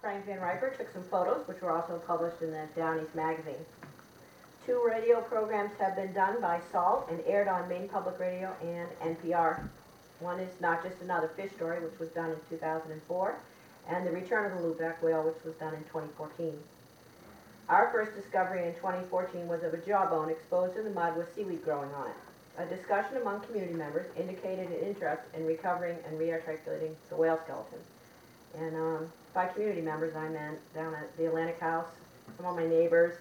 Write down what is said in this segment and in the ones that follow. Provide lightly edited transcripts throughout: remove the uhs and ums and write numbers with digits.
Frank Van Riper took some photos, which were also published in the Down East magazine. 2 radio programs have been done by SALT and aired on Maine Public Radio and NPR. One is Not Just Another Fish Story, which was done in 2004, and The Return of the Lubec Whale, which was done in 2014. Our first discovery in 2014 was of a jawbone exposed in the mud with seaweed growing on it. A discussion among community members indicated an interest in recovering and rearticulating the whale skeleton. And by community members, I meant down at the Atlantic House, some of my neighbors,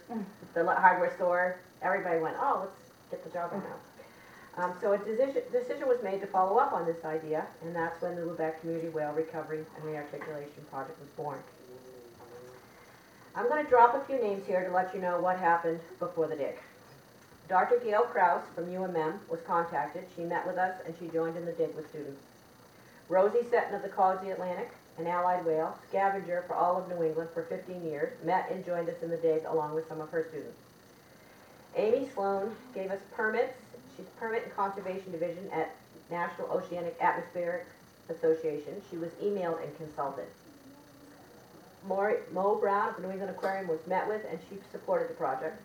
the hardware store, everybody went, oh, let's get the jawbone out. So a decision was made to follow up on this idea, and that's when the Lubec Community Whale Recovery and Rearticulation Project was born. I'm going to drop a few names here to let you know what happened before the dig. Dr. Gail Krause from UMM was contacted. She met with us and she joined in the dig with students. Rosie Seton of the College of the Atlantic, an allied whale scavenger for all of New England for 15 years, met and joined us in the dig along with some of her students. Amy Sloan gave us permits. She's Permit and Conservation Division at National Oceanic Atmospheric Association. She was emailed and consulted. Mo Brown of the New England Aquarium was met with and she supported the project.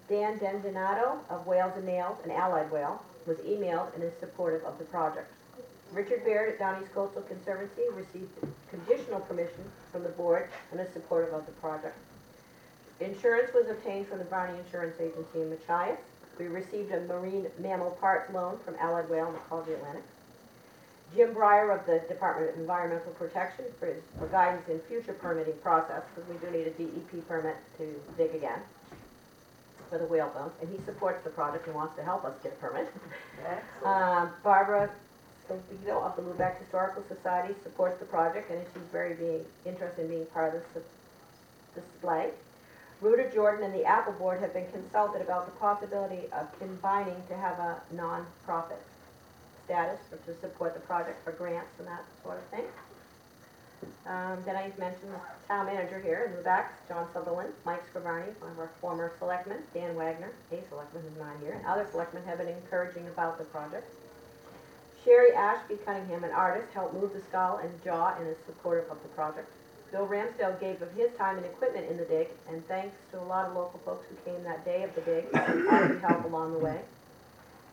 Dan Dendinato of Whales and Nails, an allied whale, was emailed and is supportive of the project. Richard Baird at Down East Coastal Conservancy received conditional permission from the board and is supportive of the project. Insurance was obtained from the Barney Insurance Agency in Machias. We received a marine mammal parts loan from Allied Whale in the College of the Atlantic. Jim Breyer of the Department of Environmental Protection for guidance in future permitting process, because we do need a DEP permit to dig again for the whale bones, and he supports the project and wants to help us get a permit. Barbara Stovito of the Lubec Historical Society supports the project, and she's very interested in being part of this display. Ruta Jordan and the Apple Board have been consulted about the possibility of combining to have a non-profit status to support the project for grants and that sort of thing. Then I mentioned the town manager here in Lubec, John Sutherland, Mike Scrivani, one of our former selectmen, Dan Wagner, a selectman who's not here, and other selectmen have been encouraging about the project. Sherry Ashby Cunningham, an artist, helped move the skull and jaw and is supportive of the project. Bill Ramsdale gave of his time and equipment in the dig, and thanks to a lot of local folks who came that day of the dig and offered help along the way.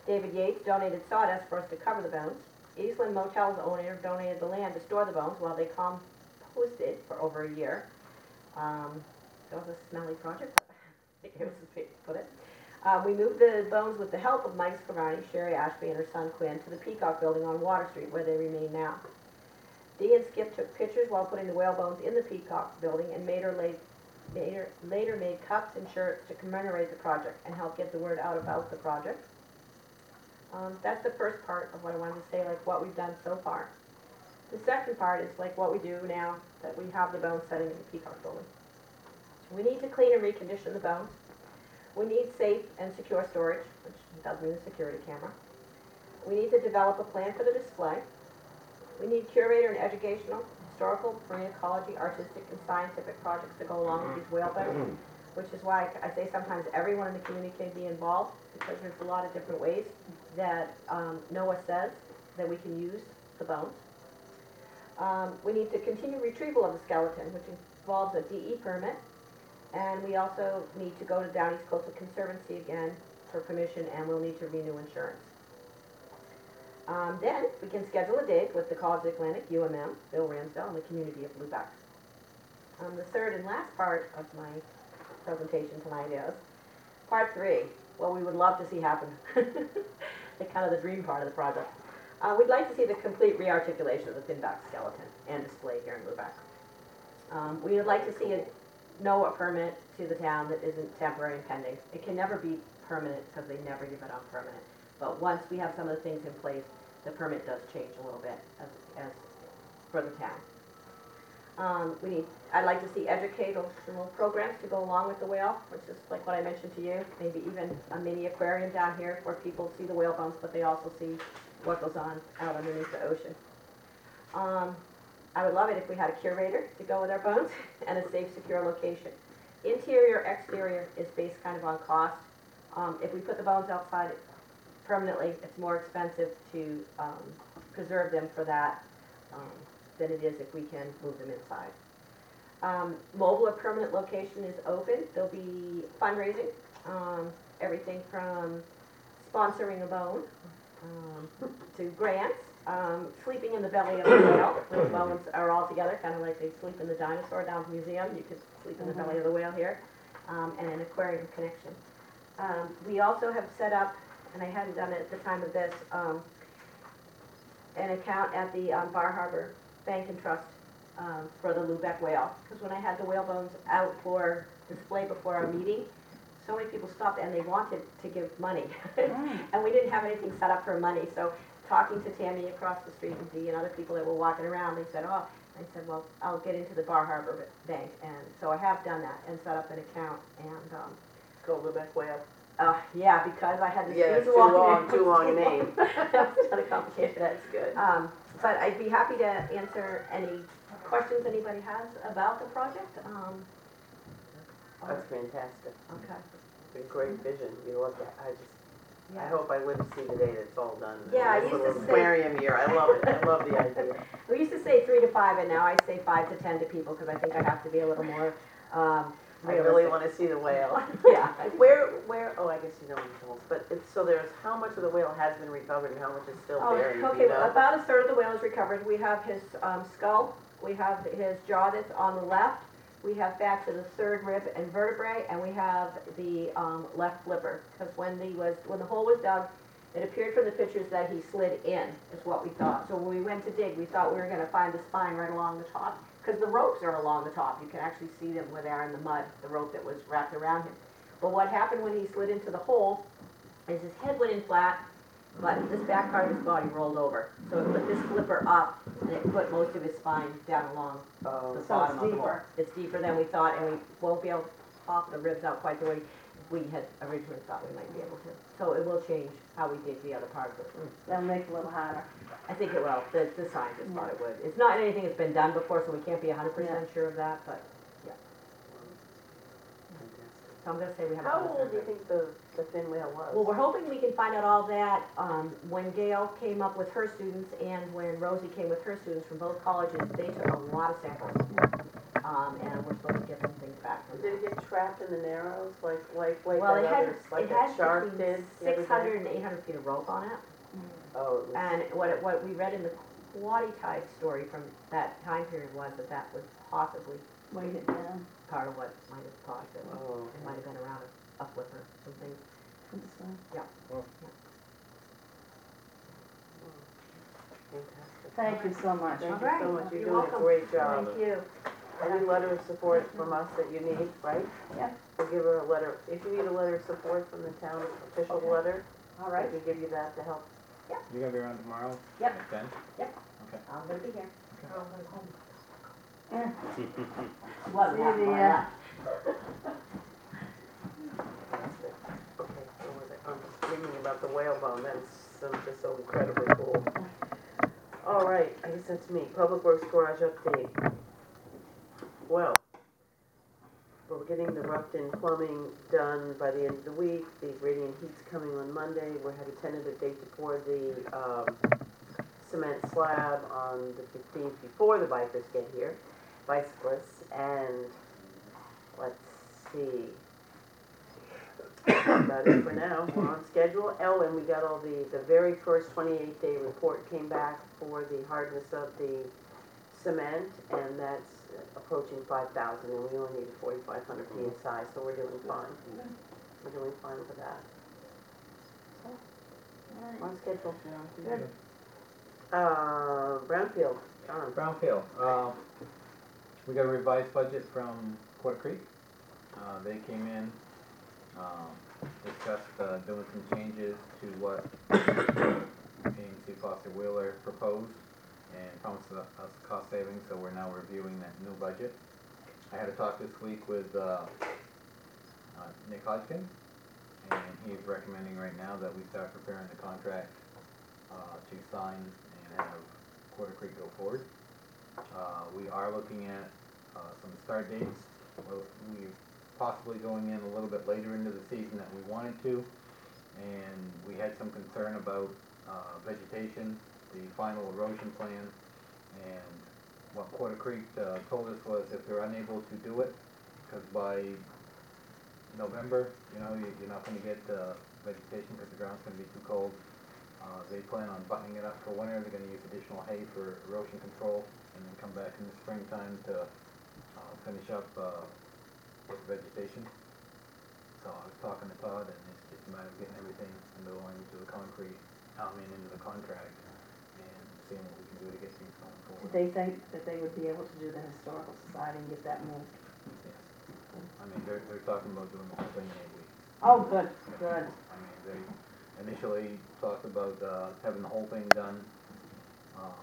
David Yates donated sawdust for us to cover the bones. Eastland Motel's owner donated the land to store the bones while they composted for over a year. It was a smelly project, but I think it was a way to put it. We moved the bones with the help of Mike Scrivani, Sherry Ashby, and her son Quinn to the Peacock Building on Water Street, where they remain now. Dee and Skip took pictures while putting the whale bones in the Peacock Building and later made cups and shirts to commemorate the project and help get the word out about the project. That's the first part of what I wanted to say, like what we've done so far. The second part is like what we do now that we have the bones setting in the Peacock Building. We need to clean and recondition the bones. We need safe and secure storage, which does mean a security camera. We need to develop a plan for the display. We need curator and educational, historical, marine ecology, artistic, and scientific projects to go along with these whale bones, which is why I say sometimes everyone in the community can be involved, because there's a lot of different ways that NOAA says that we can use the bones. We need to continue retrieval of the skeleton, which involves a DE permit, and we also need to go to Down East Coastal Conservancy again for permission, and we'll need to renew insurance. Then we can schedule a date with the College of the Atlantic, UMM, Bill Ramsdale, and the community of Lubec. The third and last part of my presentation tonight is part 3, what we would love to see happen. The kind of the dream part of the project. We'd like to see the complete rearticulation of the finback skeleton and display here in Lubec. We would like to see a NOAA permit to the town that isn't temporary and pending. It can never be permanent because they never give it on permanent. But once we have some of the things in place, the permit does change a little bit as for the town. I'd like to see educational programs to go along with the whale, which is like what I mentioned to you, maybe even a mini aquarium down here where people see the whale bones, but they also see what goes on out underneath the ocean. I would love it if we had a curator to go with our bones and a safe, secure location. Interior, exterior is based kind of on cost. If we put the bones outside permanently, it's more expensive to preserve them for that than it is if we can move them inside. Mobile or permanent location is open. There'll be fundraising, everything from sponsoring a bone to grants, sleeping in the belly of the whale, where the bones are all together, kind of like they sleep in the dinosaur down at the museum. You could sleep in the belly of the whale here, and an aquarium connection. We also have set up, and I hadn't done it at the time of this, an account at the Bar Harbor Bank and Trust for the Lubec whale. Because when I had the whale bones out for display before our meeting, so many people stopped and they wanted to give money. And we didn't have anything set up for money. So talking to Tammy across the street and Dee and other people that were walking around, they said, oh, I said, well, I'll get into the Bar Harbor Bank. And so I have done that and set up an account. And Go Lubec whale. yeah, because I had to Yeah, squeeze too along. too long a name. That was another complication. That's good. But I'd be happy to answer any questions anybody has about the project. That's fantastic. Okay. It's a great vision. You love that. I Yeah. hope I live to see the day that it's all done. Yeah, I This used little to say- aquarium here. I love it. I love the idea. We used to say 3 to 5, and now I say 5 to 10 to people because I think I have to be a little more I really realistic. want to see the whale. Yeah. Where, oh, I guess you don't tell us, but it's, so there's, how much of the whale has been recovered and how much is still Oh, buried, do okay, you well, know? about a third of the whale is recovered. We have his skull, we have his jaw that's on the left, we have back to the third rib and vertebrae, and we have the left flipper. Because when the hole was dug, it appeared from the pictures that he slid in, is what we thought. So when we went to dig, we thought we were gonna find the spine right along the top, because the ropes are along the top. You can actually see them where they are in the mud, the rope that was wrapped around him. But what happened when he slid into the hole is his head went in flat, but this back part of his body rolled over. So it put this flipper up, and it put most of his spine down along the bottom of the hole. It's deeper than we thought, and we won't be able to pop the ribs out quite the way we had originally thought we might be able to. So it will change how we dig the other part of it. That'll make it a little harder. I think it will. The scientists thought it would. It's not anything that's been done before, so we can't be 100% sure of that, but yeah. So I'm gonna say we have. How about a old do you third. think the fin whale was? Well, we're hoping we can find out all that when Gail came up with her students and when Rosie came with her students from both colleges. They took a lot of samples, and we're supposed to get some things back from Did them. it get trapped in the narrows like Well, that it had, other, like it that had shark between did the other day? 600 and 800 feet of rope on it. Oh, it was, And what we read in the Quaddy Tide story from that time period was that was possibly Weight it down. part of what might have caused it. oh, It might have been around a flipper, something. fantastic. Thank you so much. Thank All you right. so much. You're You're doing welcome. a great job. Thank you. Any letter of support from us that you need, right? Yeah. We'll give her a letter. If you need a letter of support from the town, official Okay. letter, All I right, can give you that to help. You gonna be around tomorrow? Yep. At 10? I'm gonna be here. Yeah. Wasn't See half the, my uh, life. Fantastic. Okay, so was it, I'm just reading about the whale bone. Just so incredibly cool. All right, I guess that's me. Public Works Garage update. Well, we're getting the roughed-in plumbing done by the end of the week. The radiant heat's coming on Monday. We have a tentative date to pour the cement slab on the 15th before the bikers get here, bicyclists. And let's see. That's about it for now. We're on schedule. Oh, and we got all the very first 28-day report came back for the hardness of the cement, and that's approaching 5,000, and we only need 4,500 PSI, so we're doing fine. We're doing fine for that. On schedule. Good. Brownfield, John. Brownfield, we got a revised budget from Quarter Creek. They came in, discussed doing some changes to what AMC Foster Wheeler proposed and promised us cost savings, so we're now reviewing that new budget. I had a talk this week with Nick Hodgkin, and he's recommending right now that we start preparing the contract to sign and have Quarter Creek go forward. We are looking at some start dates. We're possibly going in a little bit later into the season than we wanted to, and we had some concern about vegetation, the final erosion plan, and what Quarter Creek told us was if they're unable to do it, because by November, you're not gonna get vegetation because the ground's gonna be too cold. They plan on buttoning it up for winter. They're gonna use additional hay for erosion control, and then come back in the springtime to finish up with vegetation. So I was talking to Todd, and it's just a matter of getting everything into the language of the into the contract, and seeing what we can do to get things going Did forward. they think that they would be able to do the historical society and get that moved? Yes. I mean, they're talking about doing the whole thing in 8 weeks. Oh, good, good. I mean, they initially talked about having the whole thing done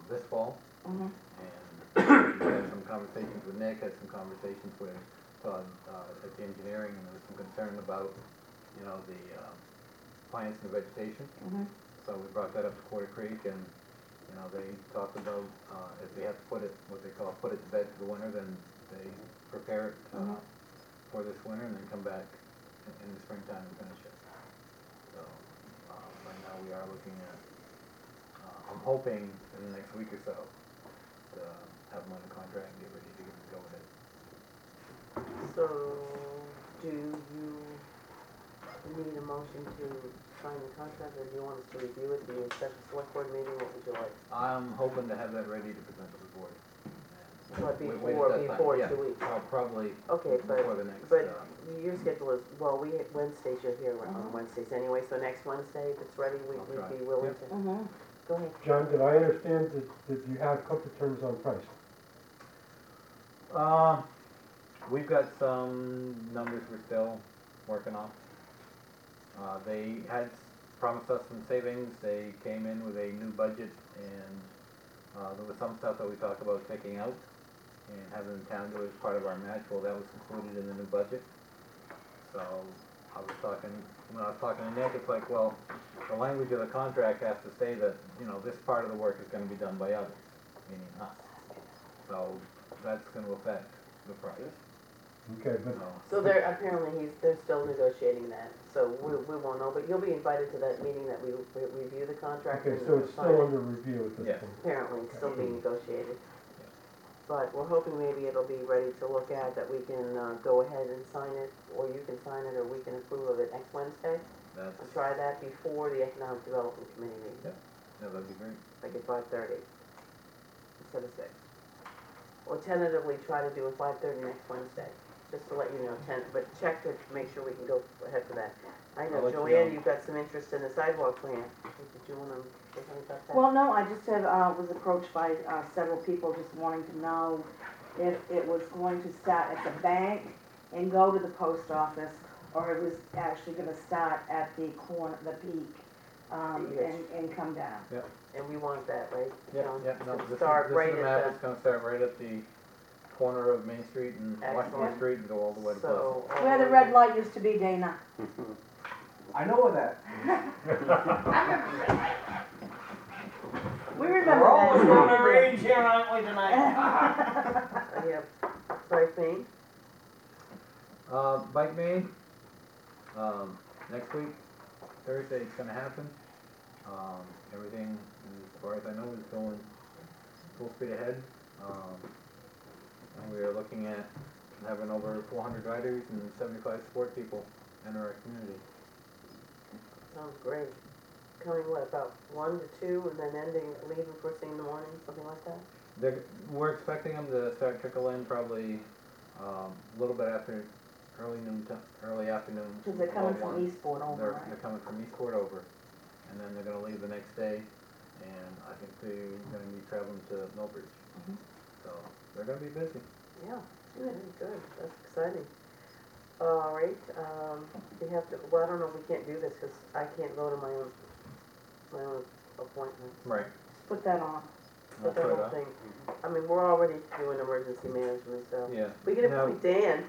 this fall, Mhm. and we had some conversations with Nick, had some conversations with Todd at the engineering, and there was some concern about, the plants and the vegetation. Mhm. So we brought that up to Quarter Creek, and, they talked about if they have to put it, what they call put it to bed for the winter, then they prepare it for this winter, and then come back in the springtime and finish it. So, right now we are looking at, I'm hoping in the next week or so to have them on the contract and get ready to give it a go ahead. So, do you need a motion to sign the contract, or do you want us to review it? Do you set a select board meeting? What would you like? I'm hoping to have that ready to present to the board. But With before that time, 2 weeks? Probably Okay, before the next, but your schedule is, well, Wednesdays, you're here on Mhm. Wednesdays anyway, so next Wednesday, if it's ready, I'll we'd try. be willing Yep. to. Mhm. Go ahead. John, did I understand that you have come to terms on price? we've got some numbers we're still working on. They had promised us some savings. They came in with a new budget, and there was some stuff that we talked about taking out and having the town do as part of our match. Well, that was included in the new budget. So when I was talking to Nick, it's like, well, the language of the contract has to say that, this part of the work is gonna be done by others, meaning us. So that's gonna affect the price. Okay, but, So they're still negotiating that, so we won't know, but you'll be invited to that meeting that we review the contract okay, and so it's sign still it. under review at this Yes. point? Apparently, it's still being negotiated. Yeah. But we're hoping maybe it'll be ready to look at, that we can go ahead and sign it, or you can sign it, or we can approve of it next Wednesday. That's, And try that before the Economic Development Committee meeting, yeah, that'd be great. like at 5:30 instead of 6. Or tentatively try to do a 5:30 next Wednesday, just to let you know, but check to make sure we can go ahead for that. I I'll know, let you Joanne, know. you've got some interest in the sidewalk plan. Did you want to say something about that? Well, no, I just had, was approached by several people just wanting to know if it was going to start at the bank and go to the post office, or it was actually gonna start at the corner, the peak, and come down. And we want that, right? Yeah, John? yeah, no, To this is start the right map. at It's gonna start right at the corner of Main Street and Washington Excellent. Street and go all the way to Pleasant. So. Where the red light used to be, Dana. I know where that. We remember We're almost that. going to range here, aren't we, tonight? Yeah, right, Maine? Bike main, next week, Thursday, it's gonna happen. Everything, as far as I know, is going full speed ahead. And we are looking at having over 400 riders and 75 sport people enter our community. Sounds great. Coming, what, about 1 to 2, and then leaving first thing in the morning, something like that? We're expecting them to start trickle in probably a little bit after early afternoon. Because they're coming about from 1. Eastport over, They're right? coming from Eastport over, and then they're gonna leave the next day, and I think they're gonna be traveling to Millbridge. Mhm. So, they're gonna be busy. Yeah, good, good, that's exciting. All right, we have to, well, I don't know if we can't do this, because I can't go to my own appointments. Right. Just put that on. But the whole thing, I mean, we're already doing emergency management, so. Yeah. We can Now- appoint Dan,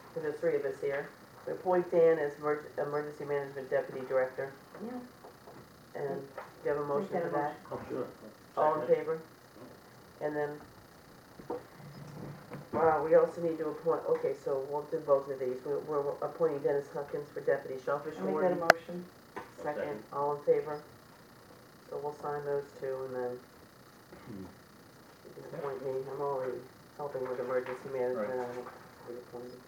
because there's 3 of us here. We appoint Dan as Emergency Management Deputy Director, Yeah. and do you have a motion Make for that a that? Oh, sure. All in favor? And then, we also need to appoint, okay, so we'll do both of these. We're appointing Dennis Huckins for Deputy Shellfish I'll make that a Warden. motion. Second, all in favor? So we'll sign those 2, and then we can can appoint me, I'm already helping with emergency management, I don't be appointed.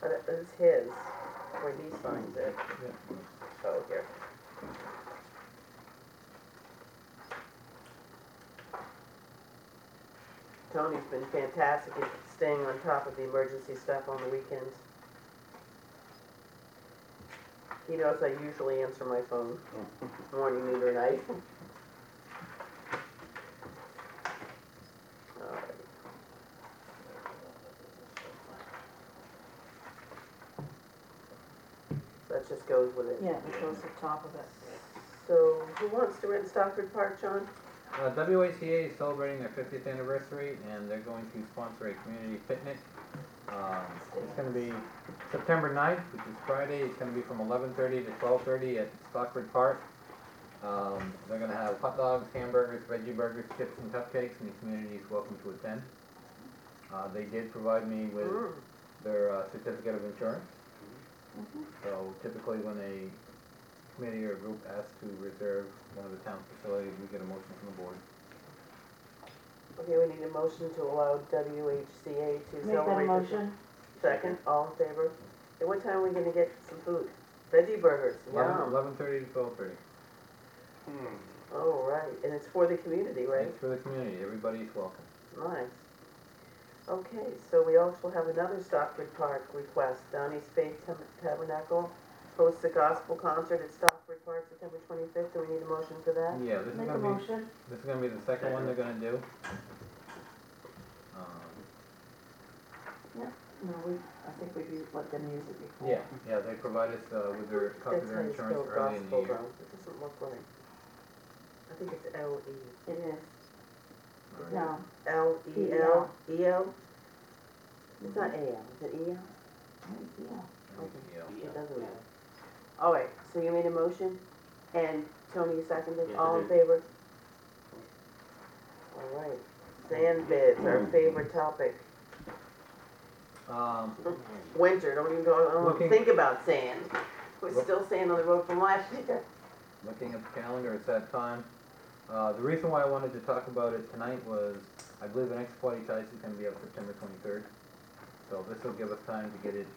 But it's his, where he signs it. Yeah. Oh, here. Tony's been fantastic at staying on top of the emergency stuff on the weekends. He knows I usually answer my phone, morning, noon, or night. Alright. That just goes with it. Yeah, it goes to the top of it. So, who wants to rent Stockford Park, John? WACA is celebrating their 50th anniversary, and they're going to sponsor a community picnic. It's gonna be September 9th, which is Friday. It's gonna be from 11:30 to 12:30 at Stockford Park. They're gonna have hot dogs, hamburgers, veggie burgers, chips, and cupcakes, and the community is welcome to attend. They did provide me with their certificate of insurance. So typically when a committee or group asks to reserve one of the town's facilities, we get a motion from the board. Okay, we need a motion to allow WHCA to Make that a celebrate. motion. Second, all in favor? At what time are we gonna get some food? Veggie burgers, yum. 11:30 to 12:30. Oh, right, and it's for the community, right? It's for the community, everybody's welcome. Nice. Okay, so we also have another Stockford Park request. Donnie's Faith Tabernacle hosts a gospel concert at Stockford Park September 25th. Do we need a motion for that? Yeah, this is Make a gonna be, motion. this is gonna be the second one they're gonna do. No, I think we do let them use it before. Yeah, they provide us with their copy of That's their how you insurance spell early in the gospel, year. though. It doesn't look right. I think it's L-E. It is. Alright. No, L-E-L? E-L? It's not A-L, is it E-L? yeah. Yeah. It doesn't matter. All right, so you made a motion, and Tony seconded, Yes, I all in did. favor? All right, sand bids, our favorite topic. Winter, don't even go, don't Looking- think about sand. We're Look- still sand on the road from last year. Looking at the calendar, it's that time. The reason why I wanted to talk about it tonight was, I believe the next Quaddy Tice is gonna be up September 23rd. So this will give us time to get it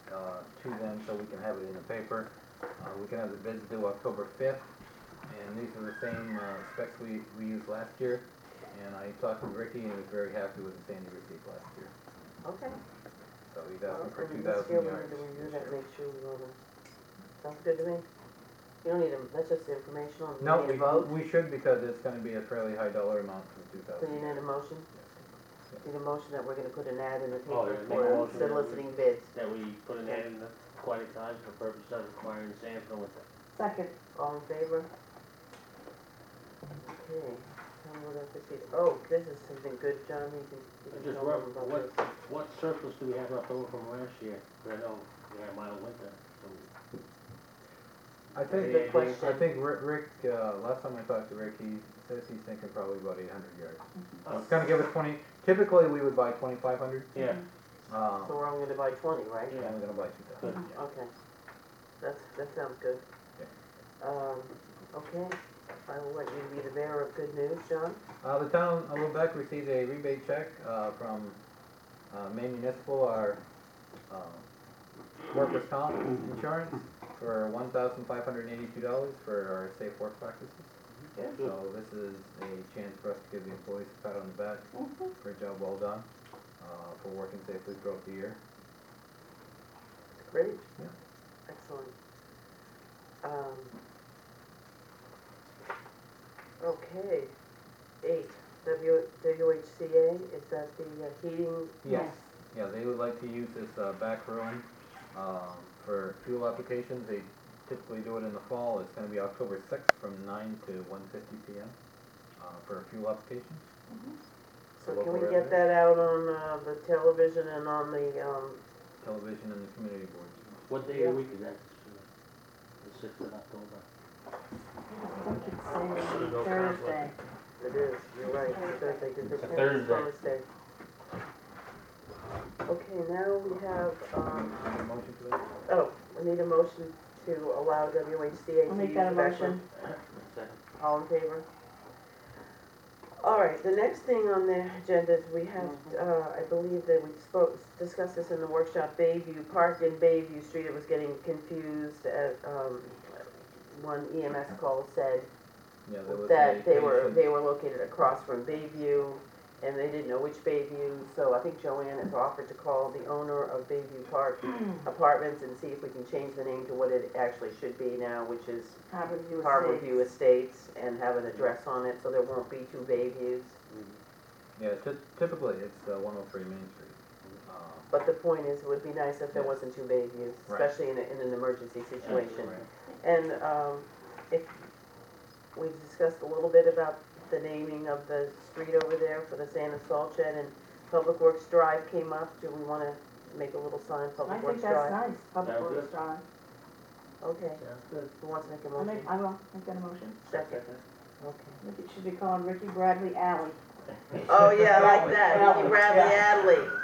to them so we can have it in the paper. We can have the bids due October 5th, and these are the same specs we used last year. And I talked with Ricky and he was very happy with the sand he received last year. Okay. So he's Well, asking for and 2,000 this year we're yards. gonna review this that, year. make sure we wanna, sounds good to me. You don't need them, that's just informational, you No, need a vote, we should because it's gonna be a fairly high dollar amount for so 2,000. you need a motion? Need a motion that we're gonna put an ad in the Oh, paper yeah, make a for motion that we- soliciting bids. That we put an ad in the Quaddy Times for purpose of acquiring sand for the winter. Second. All in favor? Okay, tell me what I proceed. Oh, this is something good, John, you can Just tell rough, them about this. what surplus do we have left over from last year? 'Cause I know we had a mild winter, so. I think, Good question. I think Rick, last time I talked to Rick, he says he's thinking probably about 800 yards. It's gonna give us 20, typically we would buy 2,500. Yeah, So we're only gonna buy 20, right? We're only gonna buy 2,000. good. Okay, that sounds good. Okay, I will let you be the bearer of good news, John. The town of Lubec received a rebate check from Maine Municipal, our workers' comp insurance, for $1,582 for our safe work practices. Good. So this is a chance for us to give the employees a pat on the back for a job well done, for working safely throughout the year. Great. Yeah. Excellent. Okay, 8, WHCA, is that the heating? Yes, yeah, they would like to use this back room for fuel applications. They typically do it in the fall. It's gonna be October 6th from 9 to 1:50 p.m. For fuel applications. So For can we local get that out on the television and on the, Television and the community boards. What day of the week is that? The 6th of October. I think it's saying No Thursday. it is, you're right, it's Thursday, because the It's a 10th is Thursday. Columbus Day. Okay, now we have, Need a motion for that? oh, I need a motion to allow WHCA I'll to make use that a the back motion. room. Second. All in favor? All right, the next thing on the agenda is we have, I believe that we discussed this in the workshop, Bayview Park and Bayview Street, it was getting confused at, one EMS call said Yeah, there was a that they patient- were located across from Bayview, and they didn't know which Bayview, so I think Joanne has offered to call the owner of Bayview Park Apartments and see if we can change the name to what it actually should be now, which is Harborview Harborview Estates. Estates, and have an address on it, so there won't be two Bayviews. Yeah, typically it's 103 Main Street. But the point is, it would be nice if there wasn't two Bayviews, Right. especially in an emergency situation. Right. And if, we've discussed a little bit about the naming of the street over there for the sand and salt shed, and Public Works Drive came up. Do we wanna make a little sign, I Public think Works that's Drive? nice, Public Sounds Works good. Drive. Okay, Sounds good. who wants to make a I motion? will make that a motion. Second, I okay. think it should be called Ricky Bradley Alley. Oh, yeah, I like that, Ricky Alley, Bradley yeah. Adley.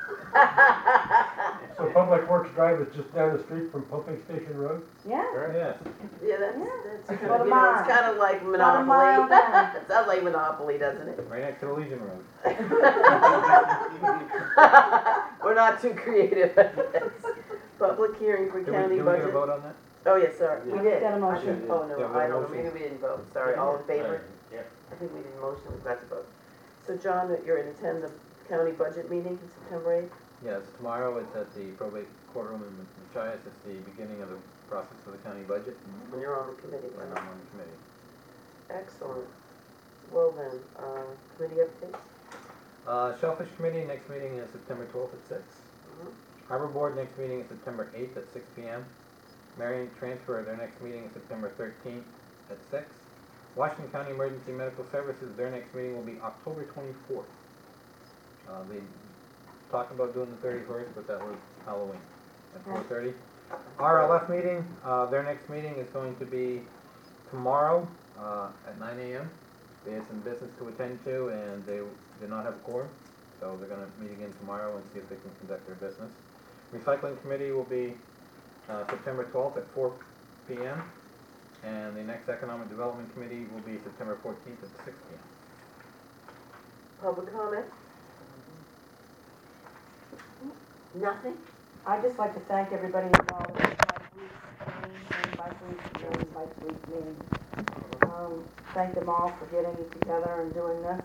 So Public Works Drive is just down the street from Pumping Station Road? Yeah, Yes. Yeah, that's, About a you know, mile. it's kinda like About a mile Monopoly. down. It sounds like Monopoly, doesn't it? Right next to the Legion Road. We're not too creative, I guess. Public hearing for Did we county get a budget. vote on that? Oh, yes, sorry. we did get a motion. Oh, no, Yeah, we I had a don't know, motion. maybe we didn't vote, sorry, all in favor? Yeah. I think we didn't motion, we got to vote. So John, you're to attend the county budget meeting September 8th? Yes, tomorrow it's at the probate courtroom in Machias. It's the beginning of the process for the county budget, And you're on the committee, and right? I'm on the committee. Excellent. Well then, committee updates? Shellfish Committee, next meeting is September 12th at 6. Mhm. Harbor Board, next meeting is September 8th at 6 p.m. Marion Transfer, their next meeting is September 13th at 6. Washington County Emergency Medical Services, their next meeting will be October 24th. They talked about doing the 31st, but that was Halloween at 4:30. RLF meeting, their next meeting is going to be tomorrow at 9 a.m. They had some business to attend to, and they did not have a quorum, so they're going to meet again tomorrow and see if they can conduct their business. Recycling Committee will be September 12th at 4 p.m. And the next Economic Development Committee will be September 14th at 6 p.m. Public comment? Nothing? I'd just like to thank everybody involved in Bike Week meeting. Thank them all for getting together and doing this.